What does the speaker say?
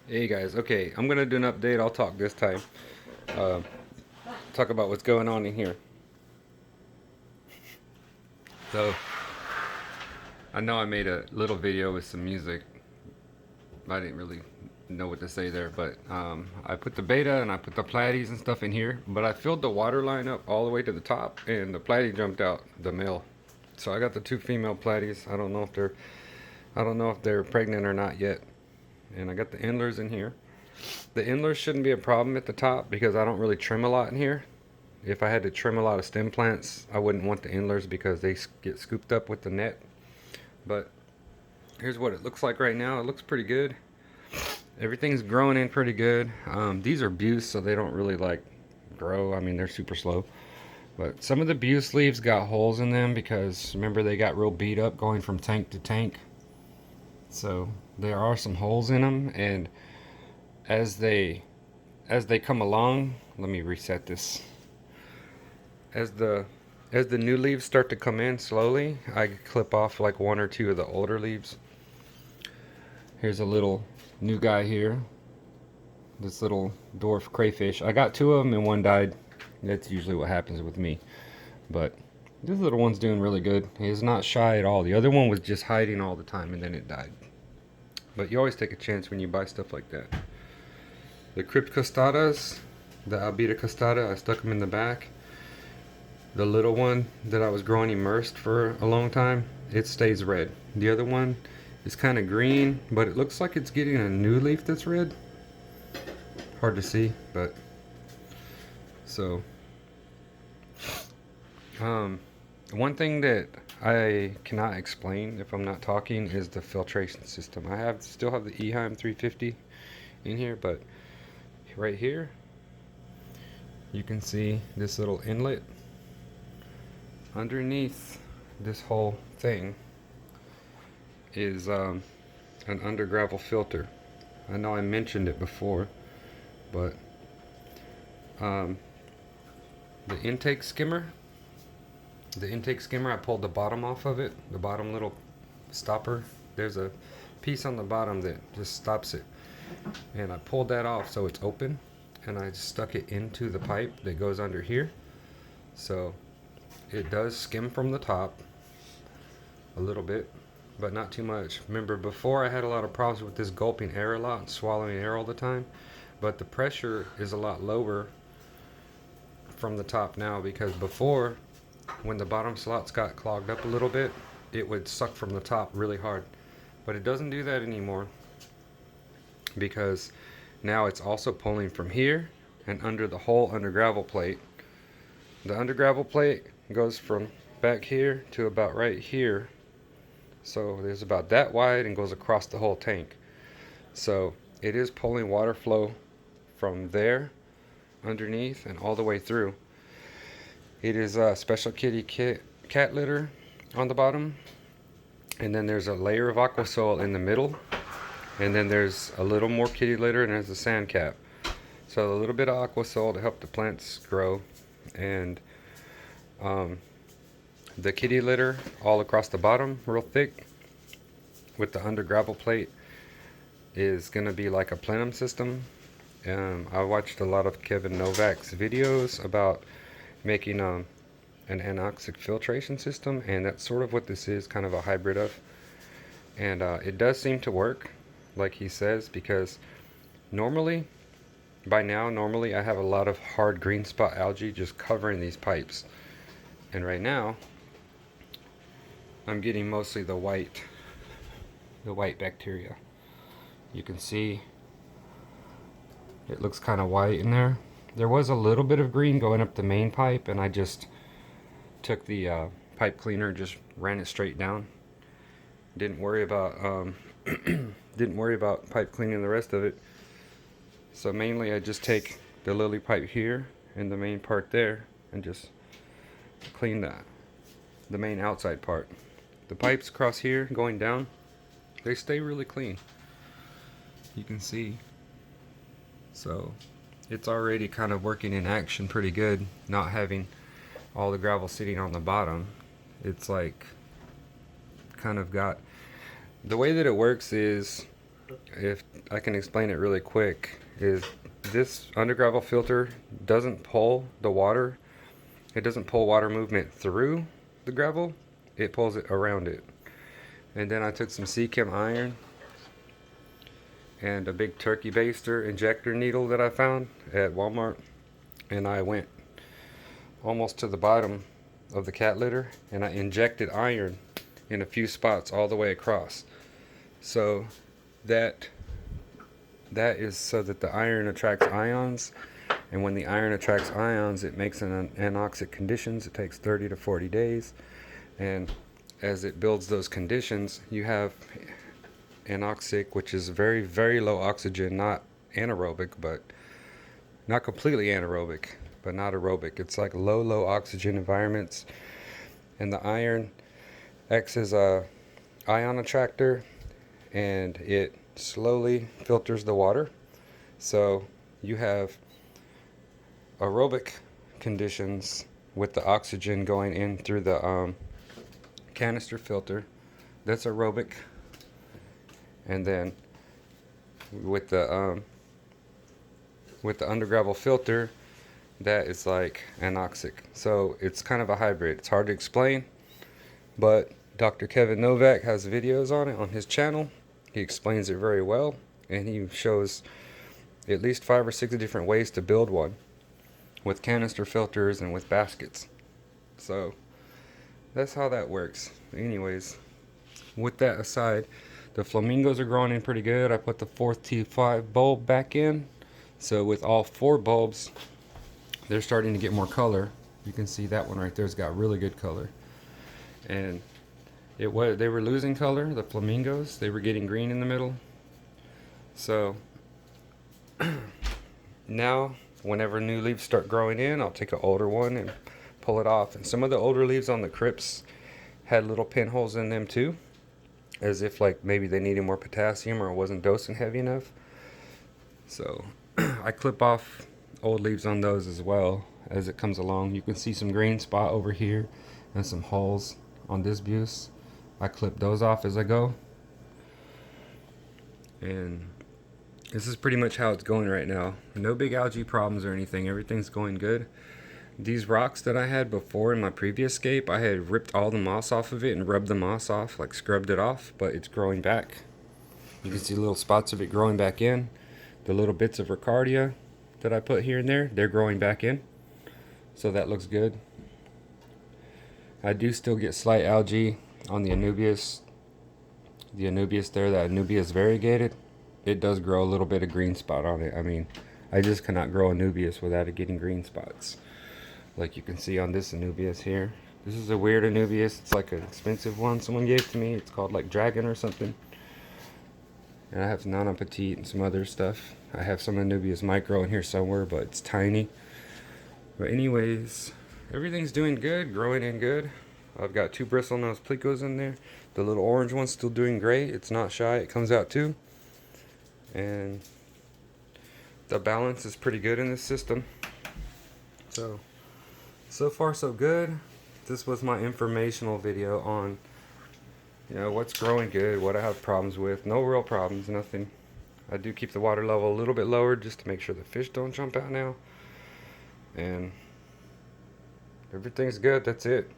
Hey guys, okay, I'm gonna do an update. I'll talk this time. Uh, talk about what's going on in here. So, I know I made a little video with some music. I didn't really know what to say there, but I put the beta and I put the platies and stuff in here. But I filled the water line up all the way to the top, and the platy jumped out, the male. So I got the two female platies. I don't know if they're pregnant or not yet. And I got the endlers in here. The endlers shouldn't be a problem at the top because I don't really trim a lot in here. If I had to trim a lot of stem plants, I wouldn't want the endlers because they get scooped up with the net. But here's what it looks like right now. It looks pretty good. Everything's growing in pretty good. These are Buse, so they don't really like grow. I mean, they're super slow. But some of the Buse leaves got holes in them because remember they got real beat up going from tank to tank. So there are some holes in them, and as they come along, let me reset this. As the new leaves start to come in slowly, I clip off like one or two of the older leaves. Here's a little new guy here. This little dwarf crayfish. I got two of them and one died. That's usually what happens with me. But this little one's doing really good. He's not shy at all. The other one was just hiding all the time and then it died. But you always take a chance when you buy stuff like that. The crypt costadas, the albita costada, I stuck them in the back. The little one that I was growing immersed for a long time, it stays red. The other one is kind of green, but it looks like it's getting a new leaf that's red. Hard to see, but so one thing that I cannot explain if I'm not talking is the filtration system. I still have the Eheim 350 in here, but right here you can see this little inlet underneath this whole thing is an under gravel filter. I know I mentioned it before, but the intake skimmer, I pulled the bottom off of it, the bottom little stopper. There's a piece on the bottom that just stops it, and I pulled that off so it's open, and I just stuck it into the pipe that goes under here. So it does skim from the top a little bit, but not too much. Remember, before I had a lot of problems with this gulping air a lot and swallowing air all the time, but the pressure is a lot lower from the top now because before, when the bottom slots got clogged up a little bit, it would suck from the top really hard. But it doesn't do that anymore because now it's also pulling from here and under the whole under gravel plate. The under gravel plate goes from back here to about right here. So there's about that wide and goes across the whole tank. So it is pulling water flow from there underneath and all the way through. It is a special kitty cat litter on the bottom, and then there's a layer of aqua soil in the middle, and then there's a little more kitty litter, and there's a sand cap. So a little bit of aqua soil to help the plants grow, and the kitty litter all across the bottom real thick with the under gravel plate is going to be like a plenum system. I watched a lot of Kevin Novak's videos about making an anoxic filtration system, and that's sort of what this is, kind of a hybrid of. And it does seem to work like he says, because normally I have a lot of hard green spot algae just covering these pipes, and right now I'm getting mostly the white bacteria. You can see it looks kind of white in there. There was a little bit of green going up the main pipe, and I just took the pipe cleaner, just ran it straight down. Didn't worry about pipe cleaning the rest of it. So mainly I just take the lily pipe here and the main part there and just clean the main outside part. The pipes across here going down, they stay really clean. You can see. So it's already kind of working in action pretty good, not having all the gravel sitting on the bottom. It's like kind of got, the way that it works is if I can explain it really quick, is this undergravel filter doesn't pull the water. It doesn't pull water movement through the gravel. It pulls it around it. And then I took some Seachem iron and a big turkey baster injector needle that I found at Walmart, and I went almost to the bottom of the cat litter and I injected iron in a few spots all the way across. So that is so that the iron attracts ions, and when the iron attracts ions, it makes an anoxic conditions. It takes 30 to 40 days, and as it builds those conditions, you have anoxic, which is very, very low oxygen, not anaerobic, but not completely anaerobic, but not aerobic. It's like low oxygen environments, and the iron acts as a ion attractor, and it slowly filters the water. So you have aerobic conditions with the oxygen going in through the canister filter. That's aerobic. And then with the undergravel filter, that is like anoxic. So it's kind of a hybrid. It's hard to explain, but Dr. Kevin Novak has videos on it on his channel. He explains it very well, and he shows at least 5 or 6 different ways to build one with canister filters and with baskets. So that's how that works. Anyways, with that aside, the flamingos are growing in pretty good. I put the 4th T5 bulb back in. So with all 4 bulbs, they're starting to get more color. You can see that one right there's got really good color. And they were losing color, the flamingos. They were getting green in the middle. So now whenever new leaves start growing in, I'll take an older one and pull it off. And some of the older leaves on the crypts had little pinholes in them too, as if like maybe they needed more potassium or it wasn't dosing heavy enough. So I clip off old leaves on those as well as it comes along. You can see some green spot over here and some holes on this Buce. I clip those off as I go. And this is pretty much how it's going right now. No big algae problems or anything. Everything's going good. These rocks that I had before in my previous scape, I had ripped all the moss off of it and rubbed the moss off, like scrubbed it off, but it's growing back. You can see little spots of it growing back in. The little bits of Ricardia that I put here and there, they're growing back in. So that looks good. I do still get slight algae on the Anubias. The Anubias there, that Anubias variegated, it does grow a little bit of green spot on it. I mean, I just cannot grow Anubias without it getting green spots. Like you can see on this Anubias here. This is a weird Anubias. It's like an expensive one someone gave to me. It's called like Dragon or something. And I have Nana Petite and some other stuff. I have some Anubias Micro in here somewhere, but it's tiny. But anyways, everything's doing good, growing in good. I've got 2 bristlenose plecos in there. The little orange one's still doing great. It's not shy. It comes out too. And the balance is pretty good in this system. So far so good. This was my informational video on, you know, what's growing good, what I have problems with. No real problems, nothing. I do keep the water level a little bit lower just to make sure the fish don't jump out now. And everything's good. That's it.